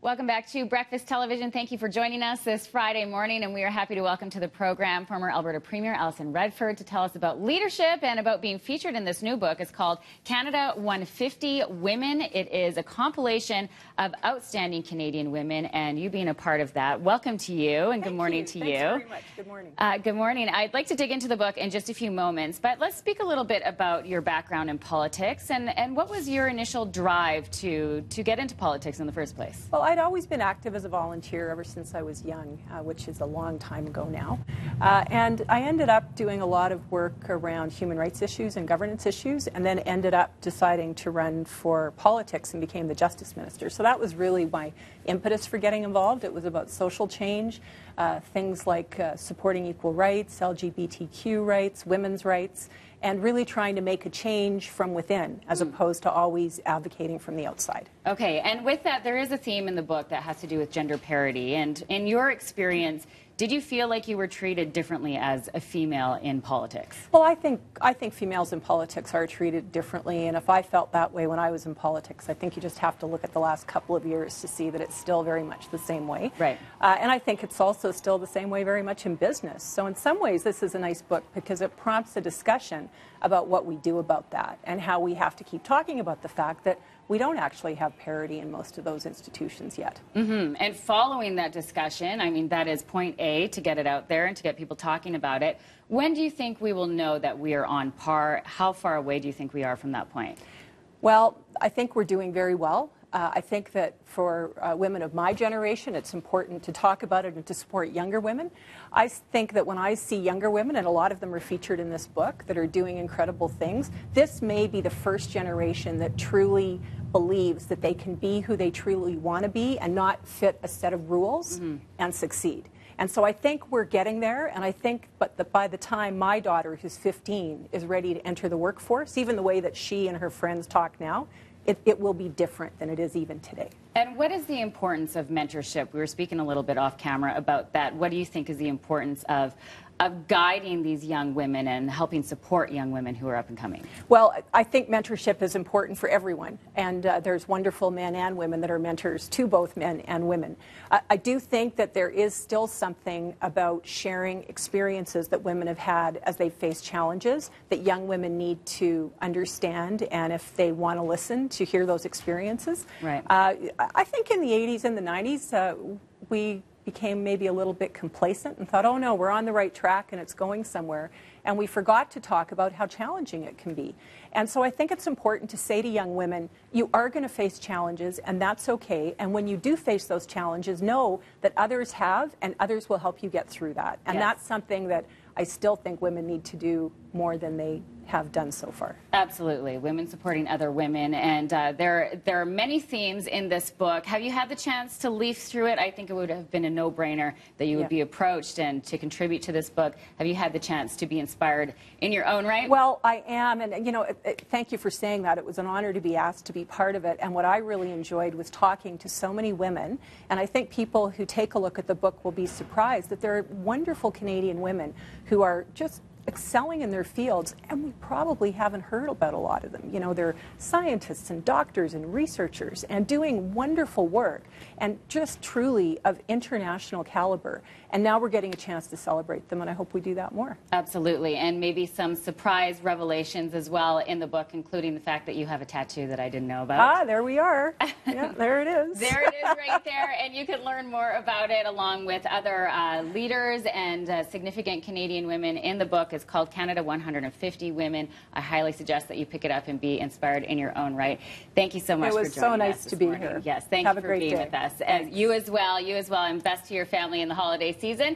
Welcome back to Breakfast Television. Thank you for joining us this Friday morning, and we are happy to welcome to the program former Alberta Premier Alison Redford to tell us about leadership and about being featured in this new book. It's called Canada 150 Women. It is a compilation of outstanding Canadian women, and you being a part of that. Welcome to you, and good morning to you. Thanks very much. Good morning. Good morning. I'd like to dig into the book in just a few moments, but let's speak a little bit about your background in politics and what was your initial drive to get into politics in the first place? Well, I'd always been active as a volunteer ever since I was young, which is a long time ago now. And I ended up doing a lot of work around human rights issues and governance issues, and then ended up deciding to run for politics and became the Justice Minister. So that was really my impetus for getting involved. It was about social change, things like supporting equal rights, LGBTQ rights, women's rights, and really trying to make a change from within as opposed to always advocating from the outside. Okay, and with that, there is a theme in the book that has to do with gender parity. And in your experience, did you feel like you were treated differently as a female in politics? Well, I think females in politics are treated differently, and if I felt that way when I was in politics, I think you just have to look at the last couple of years to see that it's still very much the same way. Right. And I think it's also still the same way very much in business. So in some ways, this is a nice book because it prompts a discussion about what we do about that and how we have to keep talking about the fact that we don't actually have parity in most of those institutions yet. Mm-hmm. And following that discussion, I mean, that is point A, to get it out there and to get people talking about it. When do you think we will know that we are on par? How far away do you think we are from that point? Well, I think we're doing very well. I think that for women of my generation, it's important to talk about it and to support younger women. I think that when I see younger women, and a lot of them are featured in this book, that are doing incredible things, this may be the first generation that truly believes that they can be who they truly want to be and not fit a set of rules and succeed. And so I think we're getting there, and I think that by the time my daughter, who's 15, is ready to enter the workforce, even the way that she and her friends talk now, it will be different than it is even today. And what is the importance of mentorship? We were speaking a little bit off camera about that. What do you think is the importance of guiding these young women and helping support young women who are up and coming? Well, I think mentorship is important for everyone, and there's wonderful men and women that are mentors to both men and women. I do think that there is still something about sharing experiences that women have had as they face challenges that young women need to understand, and if they want to listen, to hear those experiences. Right. I think in the 80s and the 90s, we became maybe a little bit complacent and thought, oh no, we're on the right track and it's going somewhere. And we forgot to talk about how challenging it can be. And so I think it's important to say to young women, you are going to face challenges, and that's okay. And when you do face those challenges, know that others have, and others will help you get through that. And Yes. that's something that I still think women need to do more than they have done so far. Absolutely. Women supporting other women. And there are many themes in this book. Have you had the chance to leaf through it? I think it would have been a no-brainer that you would be approached and to contribute to this book. Have you had the chance to be inspired in your own right? Well, I am. And, you know, thank you for saying that. It was an honor to be asked to be part of it. And what I really enjoyed was talking to so many women. And I think people who take a look at the book will be surprised that there are wonderful Canadian women who are just excelling in their fields, and we probably haven't heard about a lot of them. You know, they're scientists and doctors and researchers and doing wonderful work and just truly of international caliber. And now we're getting a chance to celebrate them, and I hope we do that more. Absolutely. And maybe some surprise revelations as well in the book, including the fact that you have a tattoo that I didn't know about. Ah, there we are. Yeah, there it is. There it is right there. And you can learn more about it along with other leaders and significant Canadian women in the book. It's called Canada 150 Women. I highly suggest that you pick it up and be inspired in your own right. Thank you so much for joining us. It was so nice to be morning. here. Yes, thank you for being with us. And you as well, and best to your family in the holiday season.